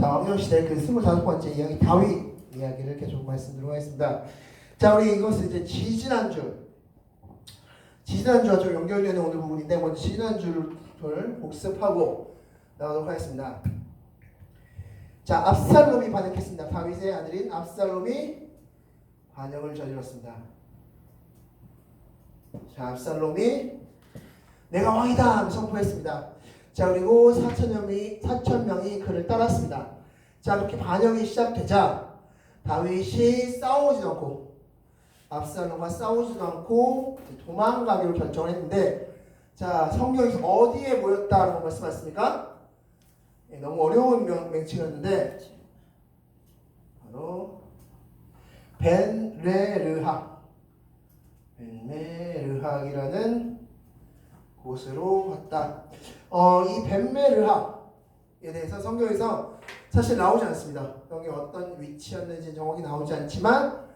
자, 왕정시대 그 25번째 이야기 다윗 이야기를 계속 말씀드리도록 하겠습니다. 자, 우리 이것은 이제 지지난주와 좀 연결되는 오늘 부분인데 먼저 지지난주를 복습하고 나가도록 하겠습니다. 자, 압살롬이 반역했습니다. 다윗의 아들인 압살롬이 반역을 저질렀습니다. 자, 압살롬이 내가 왕이다 선포했습니다. 자, 그리고 4,000명이 그를 따랐습니다. 자, 그렇게 반역이 시작되자 다윗이 싸우지도 않고 압살롬과 싸우지도 않고 도망가기로 결정을 했는데, 자, 성경에서 어디에 모였다라고 말씀하셨습니까? 네, 너무 어려운 명칭이었는데 바로 벤메르학이라는 곳으로 갔다. 이 벤메르학에 대해서 성경에서 사실 나오지 않습니다. 성경에 어떤 위치였는지 정확히 나오지 않지만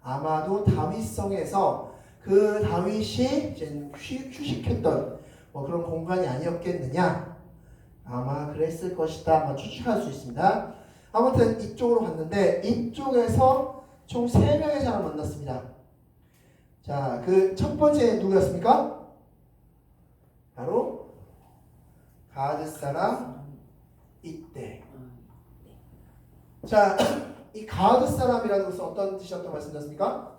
아마도 다윗성에서 그 다윗이 이제 휴식했던 그런 공간이 아니었겠느냐, 아마 그랬을 것이다 아마 추측할 수 있습니다. 아무튼 이쪽으로 갔는데 이쪽에서 총 3명의 사람을 만났습니다. 자, 그 첫 번째 누구였습니까? 바로 가드 사람 이때. 자, 이 가드 사람이라는 것은 어떤 뜻이었다고 말씀드렸습니까?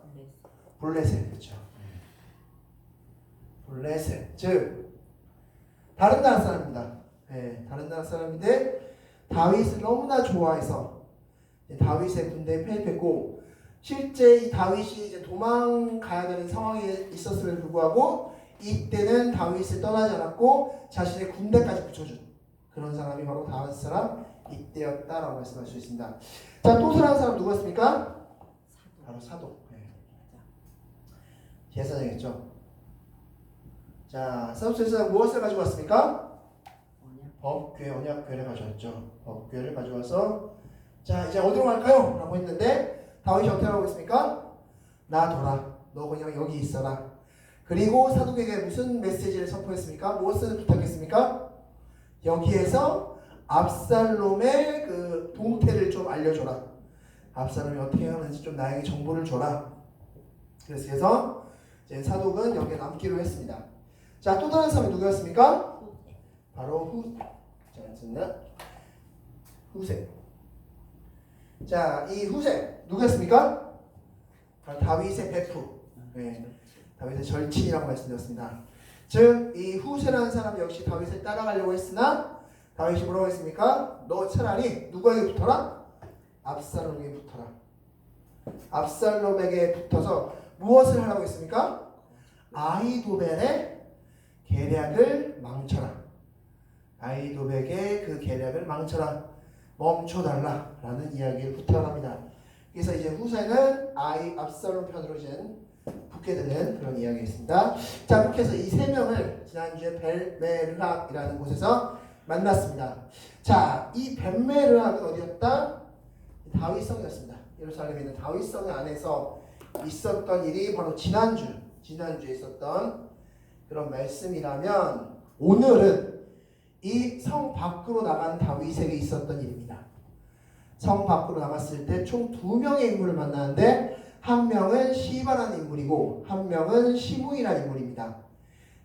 블레셋, 그렇죠. 블레셋, 즉 다른 나라 사람입니다. 네, 다른 나라 사람인데 다윗을 너무나 좋아해서 다윗의 군대에 패했고, 실제 이 다윗이 이제 도망가야 되는 상황에 있었음에도 불구하고 이때는 다윗을 떠나지 않았고 자신의 군대까지 붙여준 그런 사람이 바로 다윗 사람 이때였다라고 말씀할 수 있습니다. 자, 또 사랑하는 사람 누구였습니까? 바로 사도. 네. 제사장이었죠. 자, 사도 제사장 무엇을 가지고 왔습니까? 법궤, 언약궤를 가져왔죠. 법궤를 가져와서 자, 이제 어디로 갈까요? 라고 했는데 다윗이 어떻게 하고 있습니까? 놔둬라. 너 그냥 여기 있어라. 그리고 사독에게 무슨 메시지를 선포했습니까? 무엇을 부탁했습니까? 여기에서 압살롬의 그 동태를 좀 알려줘라. 압살롬이 어떻게 하는지 좀 나에게 정보를 줘라. 그래서 이제 사독은 여기에 남기로 했습니다. 자, 또 다른 사람이 누구였습니까? 바로 후세. 자, 이 후세 누구였습니까? 바로 다윗의 베프. 네, 다윗의 절친이라고 말씀드렸습니다. 즉, 이 후세라는 사람 역시 다윗을 따라가려고 했으나 다윗이 뭐라고 했습니까? 너 차라리 누구에게 붙어라? 압살롬에게 붙어라. 압살롬에게 붙어서 무엇을 하라고 했습니까? 아히도벨의 계략을 망쳐라. 아히도벨의 그 계략을 망쳐라. 멈춰달라 라는 이야기를 부탁합니다. 그래서 이제 후세는 압살롬 편으로 이제 붙게 되는 그런 이야기였습니다. 자, 그렇게 해서 이 3명을 지난주에 벤메르학이라는 곳에서 만났습니다. 자, 이 벤메르학은 어디였다? 다윗성이었습니다. 예루살렘에 있는 다윗성 안에서 있었던 일이 바로 지난주에 있었던 그런 말씀이라면, 오늘은 이 성 밖으로 나간 다윗에게 있었던 일입니다. 성 밖으로 나갔을 때 총 2명의 인물을 만나는데 한 명은 시바라는 인물이고 한 명은 시므이라는 인물입니다.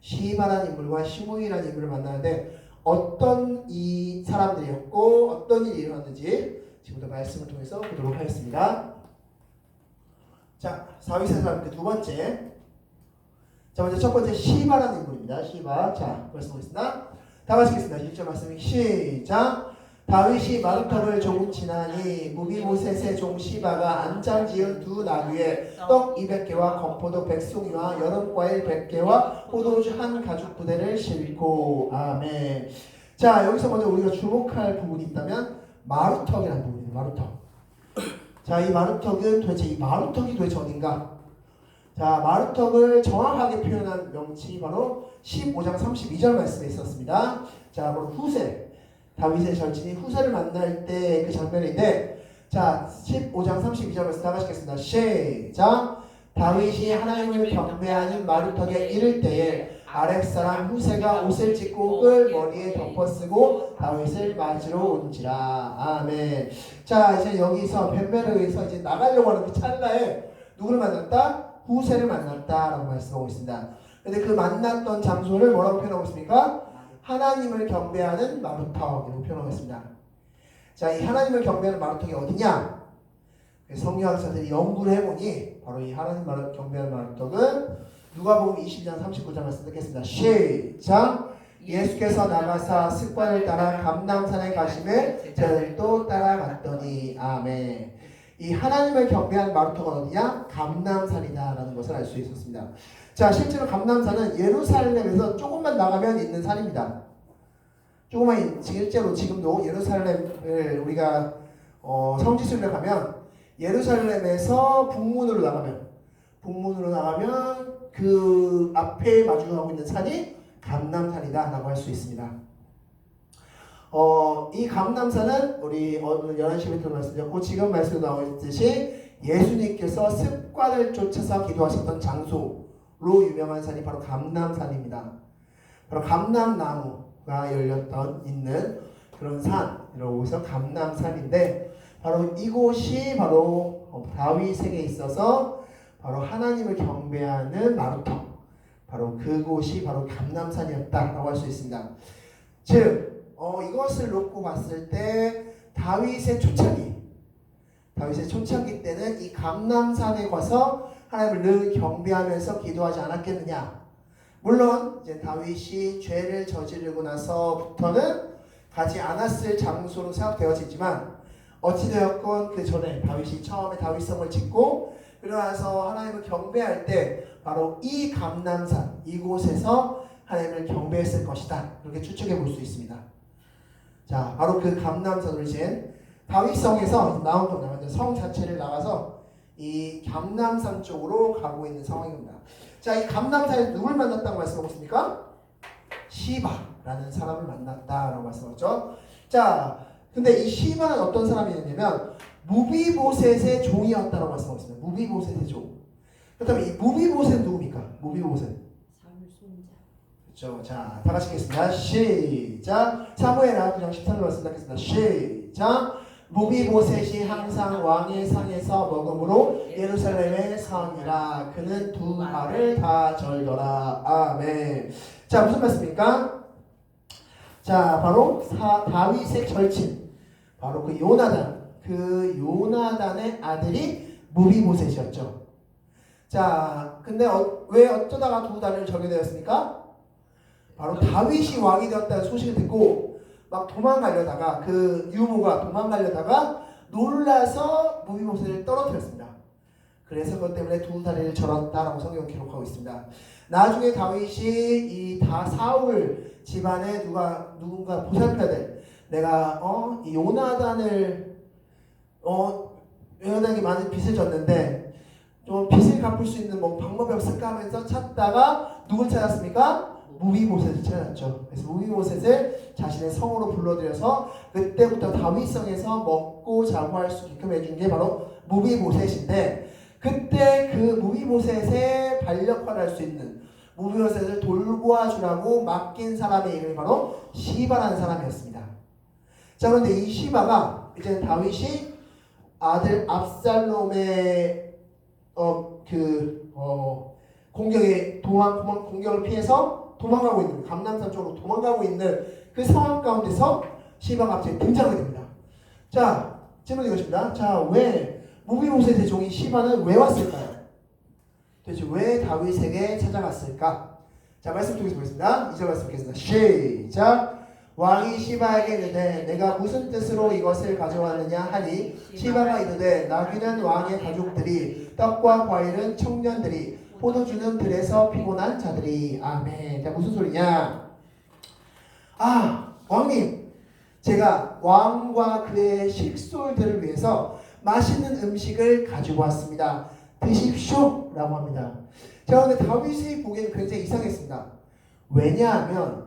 시바라는 인물과 시므이라는 인물을 만나는데 어떤 이 사람들이었고 어떤 일이 일어났는지 지금부터 말씀을 통해서 보도록 하겠습니다. 자, 다윗의 사람 그 두 번째. 자, 먼저 첫 번째 시바라는 인물입니다. 시바. 자, 말씀 보겠습니다. 다 같이 읽겠습니다. 1절 말씀 시작. 다윗이 마루탑을 조금 지나니 무비보셋의 종 시바가 안장 지은 2 나귀에 떡 200개와 건포도 100송이와 여름과일 100개와 포도주 1 가죽 부대를 싣고. 아멘. 자, 여기서 먼저 우리가 주목할 부분이 있다면 마루턱이라는 부분입니다. 마루턱. 자, 이 마루턱은 도대체 이 마루턱이 도대체 어딘가? 자, 마루턱을 정확하게 표현한 명칭이 바로 15장 32절 말씀에 있었습니다. 자, 바로 후세. 다윗의 절친이 후세를 만날 때 그 장면인데, 자, 15장 32절 말씀 다 같이 읽겠습니다. 시작. 다윗이 하나님을 경배하는 마루턱에 이를 때에 아랫사람 후세가 옷을 찢고 끈 머리에 덮어쓰고 다윗을 맞으러 온지라. 아멘. 자, 이제 여기서 벤베르에서 이제 나가려고 하는 그 찰나에 누구를 만났다? 후세를 만났다라고 말씀하고 있습니다. 근데 그 만났던 장소를 뭐라고 표현하고 있습니까? 하나님을 경배하는 마루턱이라고 표현하고 있습니다. 자, 이 하나님을 경배하는 마루턱이 어디냐? 성경학자들이 연구를 해보니 바로 이 하나님을 경배하는 마루턱은 누가복음 20장 39절 말씀 듣겠습니다. 시작. 예수께서 나가사 습관을 따라 감람산에 가시매 제자들도 따라갔더니. 아멘. 이 하나님을 경배하는 마루턱은 어디냐? 감람산이다 라는 것을 알 수 있었습니다. 자, 실제로 감람산은 예루살렘에서 조금만 나가면 있는 산입니다. 조금만, 실제로 지금도 예루살렘을 우리가 성지순례 가면 예루살렘에서 북문으로 나가면 그 앞에 마주하고 있는 산이 감람산이다 라고 할 수 있습니다. 이 감람산은 우리 오늘 11시부터 말씀드렸고 지금 말씀에 나와 있듯이 예수님께서 습관을 쫓아서 기도하셨던 장소로 유명한 산이 바로 감람산입니다. 바로 감람나무가 있는 그런 산이라고 해서 감람산인데 바로 이곳이 바로 다윗에게 있어서 바로 하나님을 경배하는 마루턱, 바로 그곳이 바로 감람산이었다라고 할 수 있습니다. 즉 이것을 놓고 봤을 때 다윗의 초창기 때는 이 감람산에 가서 하나님을 늘 경배하면서 기도하지 않았겠느냐. 물론 이제 다윗이 죄를 저지르고 나서부터는 가지 않았을 장소로 생각되어지지만 어찌되었건 그 전에 다윗이 처음에 다윗성을 짓고 그러나서 하나님을 경배할 때 바로 이 감람산 이곳에서 하나님을 경배했을 것이다. 그렇게 추측해 볼 수 있습니다. 자, 바로 그 감람산으로 이제 다윗성에서 나온 겁니다. 성 자체를 나가서 이 감람산 쪽으로 가고 있는 상황입니다. 자, 이 감람산에 누굴 만났다고 말씀하고 있습니까? 시바라는 사람을 만났다라고 말씀하셨죠. 자, 근데 이 시바는 어떤 사람이었냐면 무비보셋의 종이었다라고 말씀하고 있습니다. 무비보셋의 종. 그렇다면 이 무비보셋은 누굽니까? 무비보셋. 사울 손자. 그렇죠. 자, 다 같이 읽겠습니다. 시작. 사무엘하 9장 13절 말씀 듣겠습니다. 시작. 무비보셋이 항상 왕의 상에서 먹음으로 예루살렘에 서니라. 그는 두 발을 다 절더라. 아멘. 자, 무슨 말씀입니까? 자, 바로 다윗의 절친, 바로 그 요나단의 아들이 무비보셋이었죠. 자, 근데 왜 어쩌다가 두 다리를 절게 되었습니까? 바로 다윗이 왕이 되었다는 소식을 듣고 막 도망가려다가 그 유모가 도망가려다가 놀라서 무비보셋을 떨어뜨렸습니다. 그래서 그것 때문에 두 다리를 절었다라고 성경은 기록하고 있습니다. 나중에 다윗이 이 사울 집안에 누군가 보살펴야 될 내가 이 요나단에게 많은 빚을 졌는데 좀 빚을 갚을 수 있는 뭐 방법이 없을까 하면서 찾다가 누굴 찾았습니까? 무비보셋을 찾았죠. 그래서 무비보셋을 자신의 성으로 불러들여서 그때부터 다윗성에서 먹고 자고 할 수 있게끔 해준 게 바로 무비보셋인데 그때 그 무비보셋의 반역할을 할 수 있는 무비보셋을 돌보아주라고 맡긴 사람의 이름이 바로 시바라는 사람이었습니다. 자, 그런데 이 시바가 이제 다윗이 아들 압살롬의 공격을 피해서 도망가고 있는 감람산 쪽으로 도망가고 있는 그 상황 가운데서 시바가 갑자기 등장하게 됩니다. 자, 질문 이것입니다. 자, 왜 무비보셋의 종이 시바는 왜 왔을까요? 도대체 왜 다윗에게 찾아갔을까? 자, 말씀 통해서 보겠습니다. 2절 말씀 보겠습니다. 시작. 왕이 시바에게 이르되 내가 무슨 뜻으로 이것을 가져왔느냐 하니 시바가 이르되 나귀는 왕의 가족들이 떡과 과일은 청년들이 포도주는 들에서 피곤한 자들이. 아멘. 자, 무슨 소리냐? 왕님, 제가 왕과 그의 식솔들을 위해서 맛있는 음식을 가지고 왔습니다. 드십시오 라고 합니다. 자, 근데 다윗이 보기에는 굉장히 이상했습니다. 왜냐하면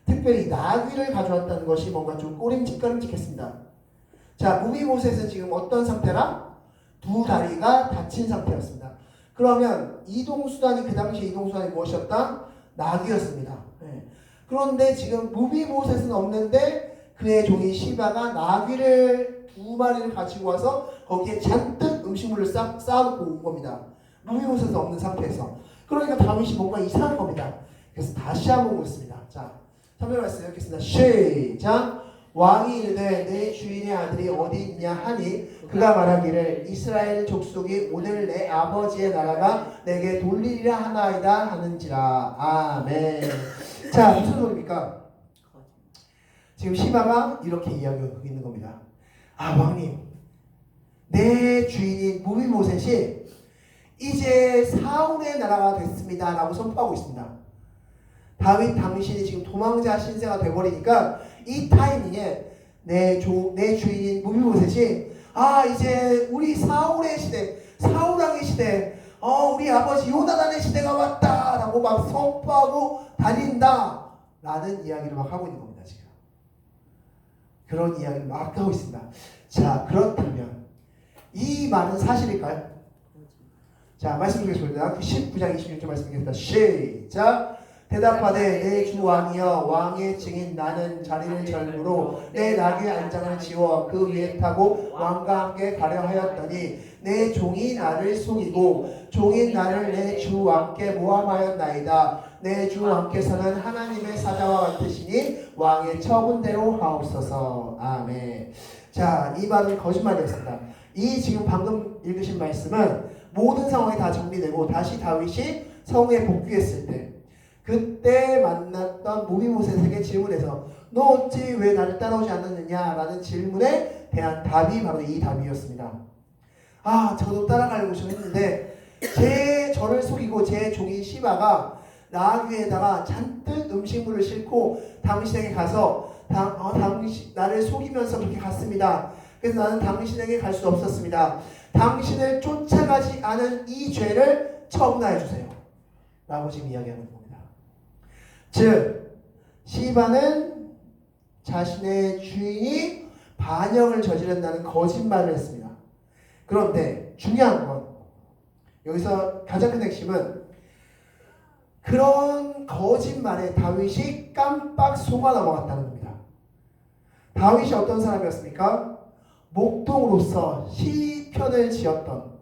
특별히 나귀를 가져왔다는 것이 뭔가 좀 꺼림직했습니다. 자, 무비보셋은 지금 어떤 상태라? 두 다리가 다친 상태였습니다. 그러면 이동수단이 그 당시 이동수단이 무엇이었다? 나귀였습니다. 예. 그런데 지금 무비보셋은 없는데 그의 종인 시바가 나귀를 2마리를 가지고 와서 거기에 잔뜩 음식물을 쌓아놓고 온 겁니다. 무비보셋은 없는 상태에서. 그러니까 다윗이 뭔가 이상한 겁니다. 그래서 다시 한번 보겠습니다. 자, 3절 말씀 읽겠습니다. 시작. 왕이 이르되 내 주인의 아들이 어디 있냐 하니 그가 말하기를 이스라엘 족속이 오늘 내 아버지의 나라가 내게 돌리리라 하나이다 하는지라. 아멘. 자, 무슨 소리입니까? 지금 시바가 이렇게 이야기하고 있는 겁니다. 아, 왕님, 내 주인인 무비보셋이 이제 사울의 나라가 됐습니다 라고 선포하고 있습니다. 다윗 당신이 지금 도망자 신세가 돼버리니까 이 타이밍에 내 주인인 무비보셋이 이제 우리 사울의 시대, 사울왕의 시대, 우리 아버지 요나단의 시대가 왔다 라고 막 선포하고 다닌다 라는 이야기를 막 하고 있는 겁니다. 지금 그런 이야기를 막 하고 있습니다. 자, 그렇다면 이 말은 사실일까요? 자, 말씀 드리겠습니다. 19장 26절 말씀 드리겠습니다. 시작. 대답하되 내 주 왕이여 왕의 증인 나는 자리를 절구로 내 나귀의 안장을 지워 그 위에 타고 왕과 함께 가려 하였더니 내 종이 나를 속이고 종인 나를 내 주 왕께 모함하였나이다. 내 주 왕께서는 하나님의 사자와 같으시니 왕의 처분대로 하옵소서. 아멘. 자, 이 말은 거짓말이었습니다. 이 지금 방금 읽으신 말씀은 모든 상황이 다 정리되고 다시 다윗이 성에 복귀했을 때 그때 만났던 무비보셋에게 질문해서 너 어찌 왜 나를 따라오지 않았느냐 라는 질문에 대한 답이 바로 이 답이었습니다. 저도 따라가려고 좀 했는데 저를 속이고 제 종인 시바가 나귀에다가 잔뜩 음식물을 싣고 당신에게 가서 나를 속이면서 그렇게 갔습니다. 그래서 나는 당신에게 갈 수 없었습니다. 당신을 쫓아가지 않은 이 죄를 처분하여 주세요 라고 지금 이야기하는 겁니다. 즉 시바는 자신의 주인이 반역을 저지른다는 거짓말을 했습니다. 그런데 중요한 건 여기서 가장 큰 핵심은 그런 거짓말에 다윗이 깜빡 속아 넘어갔다는 겁니다. 다윗이 어떤 사람이었습니까? 목동으로서 시편을 지었던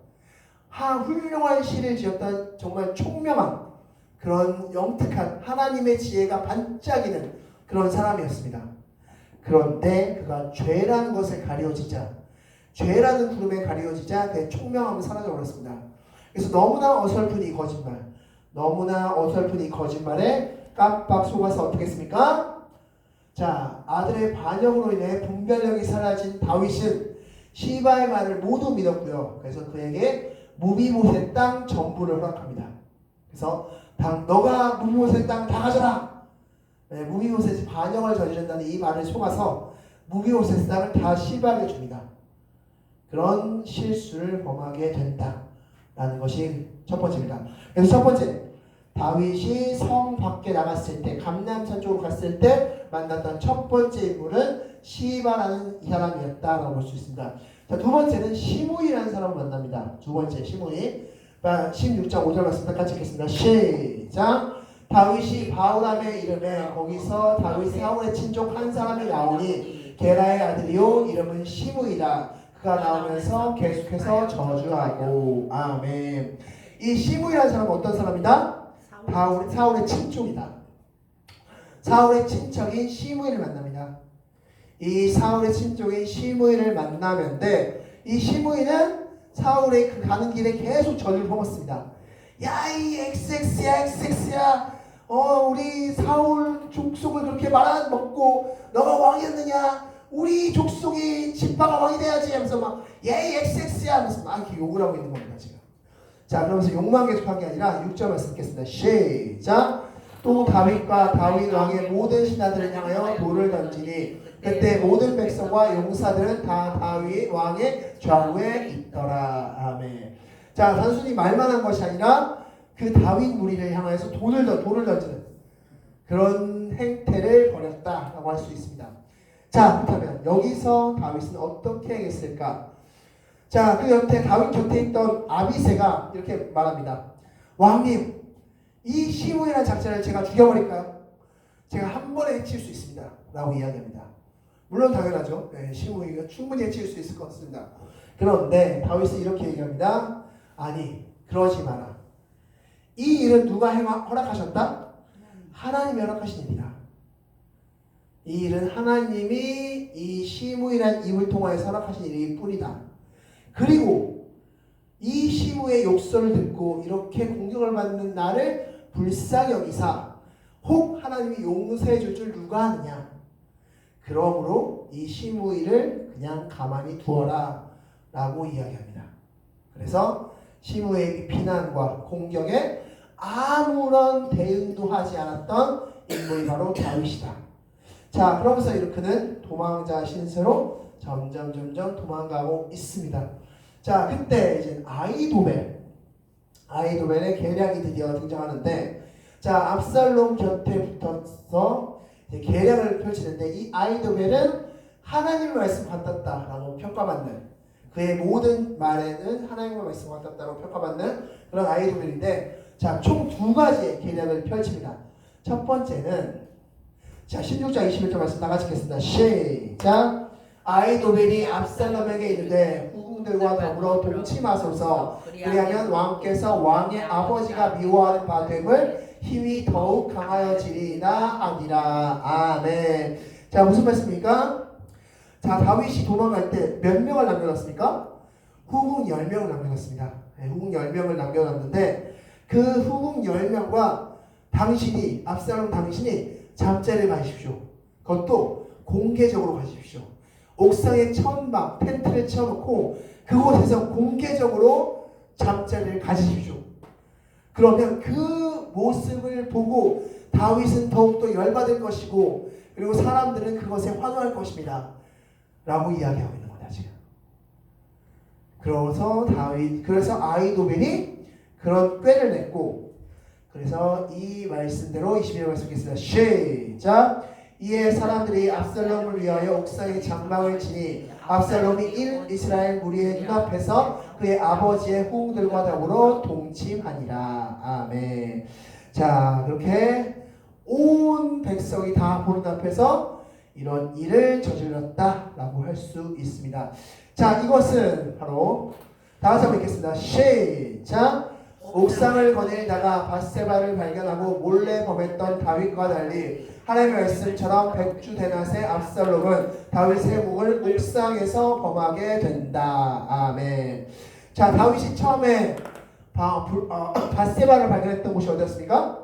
훌륭한 시를 지었던 정말 총명한 그런 영특한 하나님의 지혜가 반짝이는 그런 사람이었습니다. 그런데 그가 죄라는 것을 가리워지자 죄라는 구름에 가리워지자 그의 총명함은 사라져버렸습니다. 그래서 너무나 어설픈 이 거짓말 너무나 어설픈 이 거짓말에 깜빡 속아서 어떻게 했습니까? 자, 아들의 반역으로 인해 분별력이 사라진 다윗은 시바의 말을 모두 믿었고요. 그래서 그에게 무비보셋 땅 전부를 허락합니다. 그래서 너가 무비보셋 땅 다 가져라. 무비보셋이 반역을 저지른다는 이 말을 속아서 무비보셋 땅을 다 시바에게 줍니다. 그런 실수를 범하게 된다라는 것이 첫 번째입니다. 그래서 첫 번째, 다윗이 성 밖에 나갔을 때 감람산 쪽으로 갔을 때 만났던 첫 번째 인물은 시바라는 이 사람이었다라고 볼 수 있습니다. 자, 두 번째는 시므이라는 사람을 만납니다. 두 번째 시므이 16장 5절 말씀 같이 읽겠습니다. 시작. 다윗이 바울함의 이름에 거기서 다윗 사울의 친족 한 사람이 나오니 게라의 아들이요 이름은 시므이다. 그가 나오면서 계속해서 저주하고. 아멘. 이 시므이라는 사람은 어떤 사람이다? 사울의 친족이다. 사울의 친척인 시므이를 만납니다. 이 사울의 친족인 시므이를 만나는데 이 시므이는 사울의 그 가는 길에 계속 저주를 퍼붓습니다. 야, 이 XX야 우리 사울 족속을 그렇게 말아먹고 너가 왕이었느냐? 우리 족속이 지파가 왕이 돼야지 하면서 막 야, 이 XX야 하면서 막 이렇게 욕을 하고 있는 겁니다. 지금. 자, 그러면서 욕만 계속한 게 아니라 6절 말씀 읽겠습니다. 시작. 또 다윗과 다윗 왕의 모든 신하들을 향하여 돌을 던지니 그때 모든 백성과 용사들은 다 다윗 왕의 좌우에 있더라. 아멘. 자, 단순히 말만 한 것이 아니라 그 다윗 무리를 향해서 돌을 던지는 그런 행태를 벌였다라고 할 수 있습니다. 자, 그렇다면 여기서 다윗은 어떻게 했을까? 자, 그 다윗 곁에 있던 아비새가 이렇게 말합니다. 왕님, 이 시므이라는 작자를 제가 죽여버릴까요? 제가 한 번에 해칠 수 있습니다. 라고 이야기합니다. 물론 당연하죠. 네, 시므이가 충분히 해칠 수 있을 것 같습니다. 그런데 다윗은 이렇게 얘기합니다. 아니, 그러지 마라. 이 일은 누가 허락하셨다? 하나님이 허락하신 일이다. 이 일은 하나님이 이 시므이라는 입을 통하여서 허락하신 일일 뿐이다. 그리고 이 시므의 욕설을 듣고 이렇게 공격을 받는 나를 불쌍히 여기사 혹 하나님이 용서해 줄 줄 누가 아느냐. 그러므로 이 시므이를 그냥 가만히 두어라 라고 이야기합니다. 그래서 시므의 비난과 공격에 아무런 대응도 하지 않았던 인물이 바로 다윗이다. 자, 그러면서 그는 도망자 신세로 점점 도망가고 있습니다. 자, 그때 이제 아히도벨의 계략이 드디어 등장하는데, 자, 압살롬 곁에 붙어서 계략을 펼치는데, 이 아히도벨은 하나님의 말씀 같았다라고 평가받는, 그의 모든 말에는 하나님의 말씀 같았다고 평가받는 그런 아히도벨인데, 자, 총 두 가지의 계략을 펼칩니다. 첫 번째는, 자, 16장 21절 말씀 나같이 읽겠습니다. 시작. 아히도벨이 압살롬에게 이르되 후궁들과 더불어 동침하소서. 그리하면 왕께서 왕의 아버지가 미워하는 바 됨을 힘이 더욱 강하여지리라 하니라. 아멘. 자, 무슨 말씀입니까? 자, 다윗이 도망갈 때 몇 명을 남겨놨습니까? 후궁 10명을 남겨놨습니다. 네, 후궁 10명을 남겨놨는데 그 후궁 10명과 압살롬 당신이 잠자리를 가십시오. 그것도 공개적으로 가십시오. 옥상에 천막, 텐트를 쳐놓고 그곳에서 공개적으로 잠자리를 가지십시오. 그러면 그 모습을 보고 다윗은 더욱더 열받을 것이고, 그리고 사람들은 그것에 환호할 것입니다. 라고 이야기하고 있는 거다, 지금. 그래서 아히도벨이 그런 꾀를 냈고, 그래서 이 말씀대로 21절 말씀 읽겠습니다. 시작. 이에 사람들이 압살롬을 위하여 옥상에 장막을 치니 압살롬이 이스라엘 무리의 눈앞에서 그의 아버지의 후궁들과 더불어 동침하니라. 아멘. 자, 그렇게 온 백성이 다 보는 앞에서 이런 일을 저질렀다라고 할 수 있습니다. 자, 이것은 바로 다시 한번 읽겠습니다. 시작. 옥상을 거닐다가 밧세바를 발견하고 몰래 범했던 다윗과 달리 하나님의 말씀처럼 백주대낮에 압살롬은 다윗의 목을 옥상에서 범하게 된다. 아멘. 자, 다윗이 처음에 밧세바를 발견했던 곳이 어디였습니까?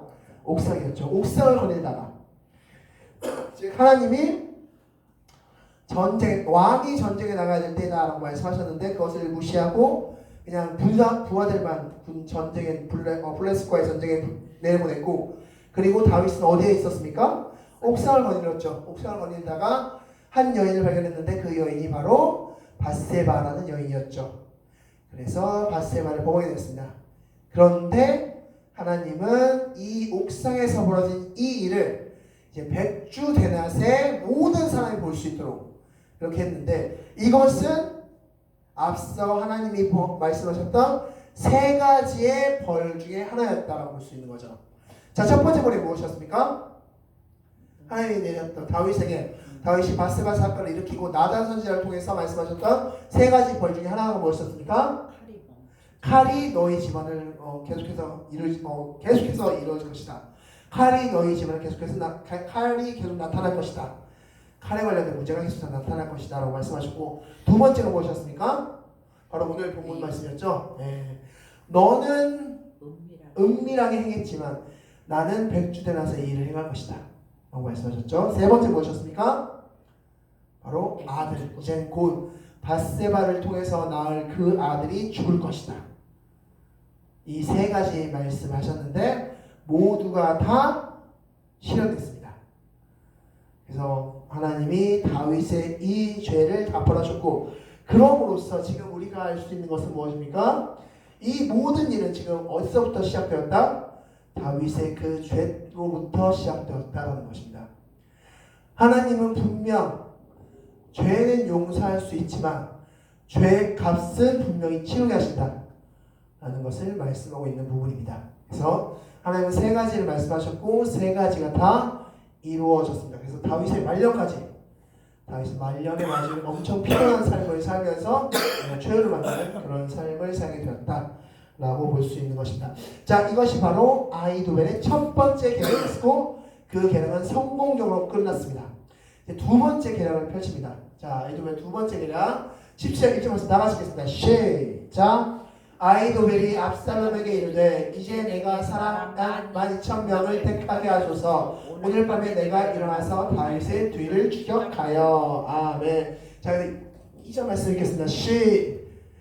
옥상이었죠. 옥상을 거닐다가 즉 하나님이 왕이 전쟁에 나가야 될 때다라고 말씀하셨는데 그것을 무시하고 그냥 부하들만 블레셋과의 전쟁에 내보냈고, 그리고 다윗은 어디에 있었습니까? 옥상을 거닐었죠. 옥상을 거닐다가 한 여인을 발견했는데 그 여인이 바로 밧세바라는 여인이었죠. 그래서 밧세바를 범하게 됐습니다. 그런데 하나님은 이 옥상에서 벌어진 이 일을 이제 백주대낮에 모든 사람이 볼 수 있도록 그렇게 했는데, 이것은 앞서 하나님이 말씀하셨던 세 가지의 벌 중에 하나였다라고 볼 수 있는 거죠. 자, 첫 번째 벌이 무엇이었습니까? 하나님이 내렸던 다윗이 밧세바 사건을 일으키고 나단 선지자를 통해서 말씀하셨던 세 가지 벌 중에 하나가 무엇이었습니까? 칼이 너희 집안을 계속해서 이루어질 것이다. 칼이 너희 집안을 칼이 계속 나타날 것이다. 칼에 관련된 문제가 계속 나타날 것이다 라고 말씀하셨고, 두 번째가 무엇이었습니까? 바로 오늘 본문 말씀이었죠. 네. 너는 은밀하게 행했지만 나는 백주대낮에 이 일을 행할 것이다 라고 말씀하셨죠. 세 번째 무엇이었습니까? 바로 아들, 이제 곧 밧세바를 통해서 낳을 그 아들이 죽을 것이다. 이 세 가지 말씀하셨는데 모두가 다 실현됐습니다. 그래서 하나님이 다윗의 이 죄를 다 벌하셨고, 그럼으로써 지금 우리가 알 수 있는 것은 무엇입니까? 이 모든 일은 지금 어디서부터 시작되었다? 다윗의 그 죄로부터 시작되었다는 것입니다. 하나님은 분명 죄는 용서할 수 있지만 죄의 값은 분명히 치르게 하신다 라는 것을 말씀하고 있는 부분입니다. 그래서 하나님은 세 가지를 말씀하셨고 세 가지가 다 이루어졌습니다. 그래서 다윗의 말년까지 다윗은 말년에 맞은 엄청 피곤한 삶을 살면서 최후를 만나는 그런 삶을 살게 되었다라고 볼 수 있는 것입니다. 자, 이것이 바로 아히도벨의 첫 번째 계략이었고 그 계략은 성공적으로 끝났습니다. 이제 두 번째 계략을 펼칩니다. 자, 아히도벨 두 번째 계략 17절 1절에서 나가시겠습니다. 시작. 아히도벨이 압살롬에게 이르되 이제 내가 사람 12,000명을 택하게 하소서. 오늘 밤에 내가 일어나서 다윗의 뒤를 추격하여. 아멘. 자, 2절 말씀 읽겠습니다.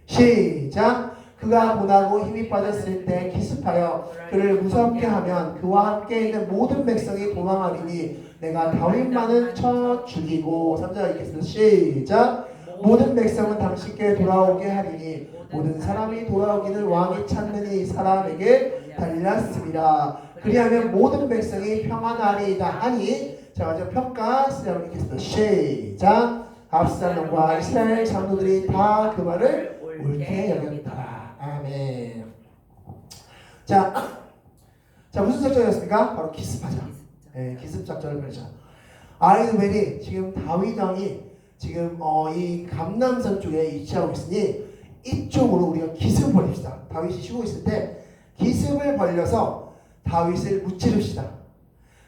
시작. 그가 고나고 힘이 빠졌을 때 기습하여 그를 무섭게 하면 그와 함께 있는 모든 백성이 도망하리니 내가 다윗만은 쳐 죽이고. 3절 읽겠습니다. 시작. 모든 백성은 당신께 돌아오게 하리니 모든 사람이 돌아오기를 왕이 찾는 이 사람에게 달렸습니다. 그리하면 모든 백성이 평안하리이다 하니. 자, 먼저 평가 시작을 읽겠습니다. 시작. 압살롬과 이스라엘 장로들이 다 그 말을 옳게 여겼더라. 아멘. 자, 무슨 작전이었습니까? 바로 기습하자. 네, 기습 작전을 펼쳐. 아히도벨이 지금 다윗 왕이 지금 이 감람산 쪽에 위치하고 있으니 이쪽으로 우리가 기습을 벌립시다. 다윗이 쉬고 있을 때 기습을 벌려서 다윗을 무찌릅시다.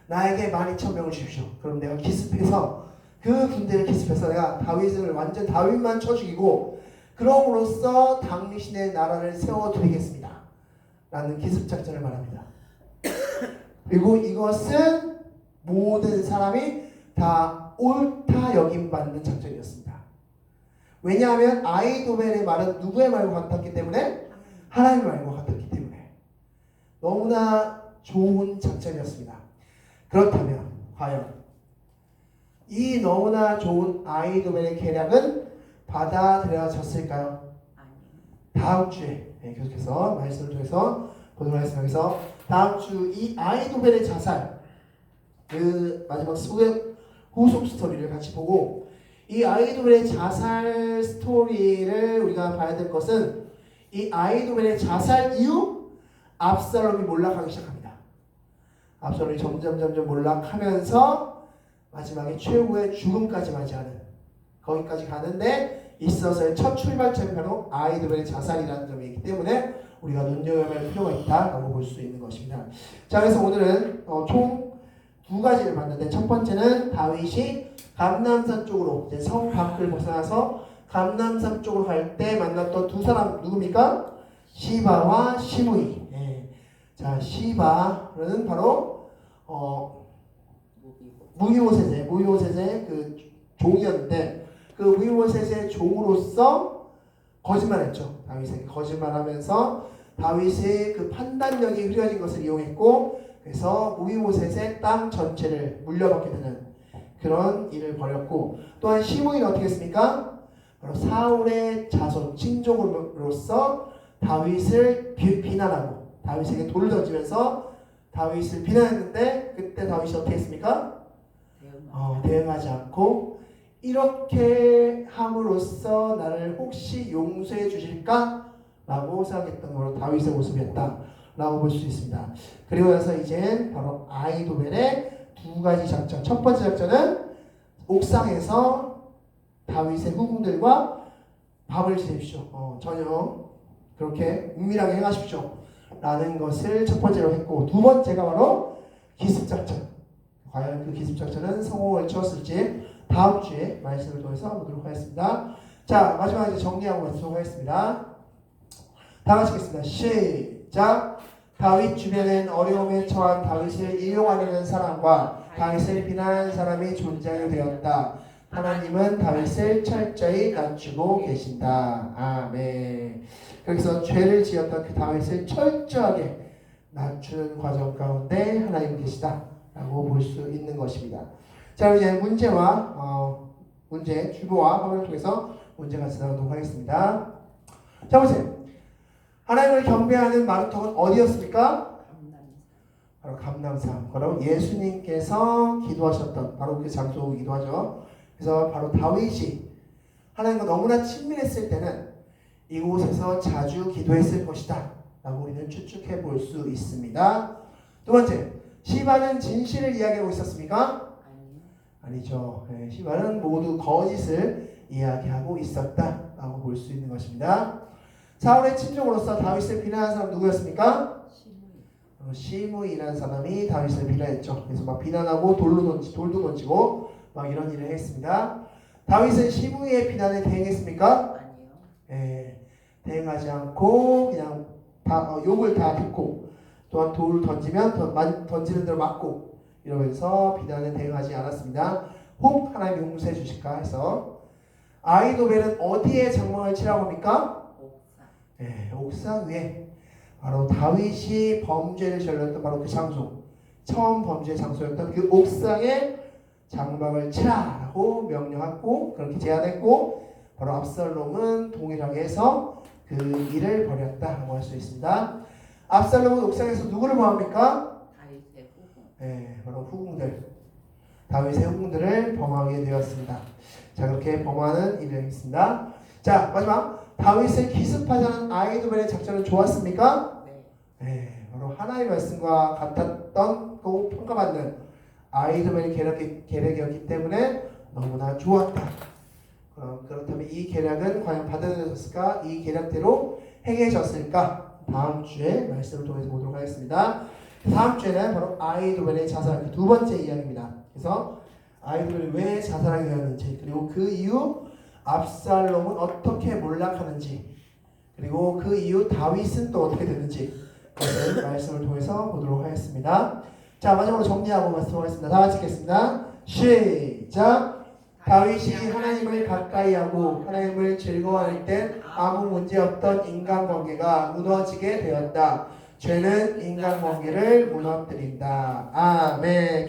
나에게 12,000명을 주십시오. 그럼 내가 기습해서 그 군대를 기습해서 내가 다윗을 완전 다윗만 쳐 죽이고 그럼으로써 당신의 나라를 세워드리겠습니다. 라는 기습 작전을 말합니다. 그리고 이것은 모든 사람이 다 옳다 여김받는 작전이었습니다. 왜냐하면 아히도벨의 말은 누구의 말과 같았기 때문에? 하나님의 말과 같았기 때문에 너무나 좋은 작전이었습니다. 그렇다면 과연 이 너무나 좋은 아히도벨의 계략은 받아들여졌을까요? 다음 주에 계속해서 말씀을 통해서 보도록 하겠습니다. 그래서 다음 주 이 아히도벨의 자살 그 마지막 후속 스토리를 같이 보고 이 아히도벨의 자살 스토리를 우리가 봐야 될 것은 이 아히도벨의 자살 이후 압살롬이 몰락하기 시작합니다. 압살롬이 점점 몰락하면서 마지막에 최후의 죽음까지 맞이하는 거기까지 가는데 있어서의 첫 출발점이 바로 아히도벨의 자살이라는 점이기 때문에 우리가 눈여겨야 할 필요가 있다라고 볼 수 있는 것입니다. 자, 그래서 오늘은 총 두 가지를 봤는데 첫 번째는 다윗이 감람산 쪽으로 이제 성 밖을 벗어나서 감람산 쪽으로 갈 때 만났던 두 사람 누굽니까? 시바와 시므이. 시바는 바로 무비보셋의 그 종이었는데 그 무비보셋의 종으로서 거짓말했죠. 다윗에게 거짓말하면서 다윗의 그 판단력이 흐려진 것을 이용했고 그래서 무비보셋의 땅 전체를 물려받게 되는 그런 일을 벌였고 또한 시므이는 어떻게 했습니까? 바로 사울의 자손 친족으로서 다윗을 비난하고 다윗에게 돌을 던지면서 다윗을 비난했는데 그때 다윗이 어떻게 했습니까? 대응하지 않고 이렇게 함으로써 나를 혹시 용서해 주실까? 라고 생각했던 것으로 다윗의 모습이었다 라고 볼 수 있습니다. 그리고 나서 이제 바로 아히도벨의 두 가지 작전. 첫 번째 작전은 옥상에서 다윗의 후궁들과 밥을 지내십시오. 저녁 그렇게 은밀하게 행하십시오 라는 것을 첫 번째로 했고 두 번째가 바로 기습작전. 과연 그 기습작전은 성공을 치렀을지 다음 주에 말씀을 통해서 보도록 하겠습니다. 자, 마지막에 이제 정리하고 마치도록 하겠습니다. 다 같이 하겠습니다. 시작. 다윗 주변엔 어려움에 처한 다윗을 이용하려는 사람과 다윗을 비난하는 사람이 존재하게 되었다. 하나님은 다윗을 철저히 낮추고 계신다. 아멘. 그래서 죄를 지었던 그 다윗을 철저하게 낮추는 과정 가운데 하나님은 계시다 라고 볼 수 있는 것입니다. 자, 이제 문제 주보와 화면을 통해서 문제 같이 나누도록 하겠습니다. 자, 보세요. 하나님을 경배하는 마루터는 어디였습니까? 바로 감람산. 바로 예수님께서 기도하셨던 바로 그 장소이기도 하죠. 그래서 바로 다윗이 하나님과 너무나 친밀했을 때는 이곳에서 자주 기도했을 것이다 라고 우리는 추측해 볼 수 있습니다. 두 번째, 시바는 진실을 이야기하고 있었습니까? 아니요. 아니죠. 네, 시바는 모두 거짓을 이야기하고 있었다라고 볼 수 있는 것입니다. 사울의 친족으로서 다윗을 비난한 사람 누구였습니까? 시므이. 시므이라는 사람이 다윗을 비난했죠. 그래서 막 비난하고 돌도 던지고 막 이런 일을 했습니다. 다윗은 시므이의 비난에 대응했습니까? 아니요. 예, 대응하지 않고 그냥 욕을 다 듣고 또한 돌 던지면 던지는 대로 맞고 이러면서 비난에 대응하지 않았습니다. 혹 하나님 용서해 주실까 해서 아이도벨은 어디에 장막을 치라고 합니까? 옥상. 예, 옥상 위에 바로 다윗이 범죄를 저질렀던 바로 그 장소, 처음 범죄 장소였던 그 옥상에 장막을 치라라고 명령하고 그렇게 제안했고 바로 압살롬은 동일하게 해서 그 일을 벌였다라고 할 수 있습니다. 압살롬은 옥상에서 누구를 범합니까? 다윗의 후궁. 네, 바로 후궁들, 다윗의 후궁들을 범하게 되었습니다. 자, 그렇게 범하는 일을 했습니다. 자, 마지막 다윗을 기습하자는 아이도벨의 작전은 좋았습니까? 네. 네, 바로 하나님의 말씀과 같았던 또 평가받는 아이도벨의 계략이었기 때문에 너무나 좋았다. 그렇다면 이 계략은 과연 받아들여졌을까? 이 계략대로 행해졌을까? 다음 주에 말씀을 통해서 보도록 하겠습니다. 다음 주에는 바로 아이도벨의 자살, 두 번째 이야기입니다. 그래서 아이도벨이 왜 자살하게 되었는지, 그리고 그 이후 압살롬은 어떻게 몰락하는지, 그리고 그 이후 다윗은 또 어떻게 되는지 그것을 말씀을 통해서 보도록 하겠습니다. 자, 마지막으로 정리하고 말씀하겠습니다. 다 같이 읽겠습니다. 시작. 다윗이 하나님을 가까이 하고 하나님을 즐거워할 땐 아무 문제 없던 인간관계가 무너지게 되었다. 죄는 인간관계를 무너뜨린다. 아멘.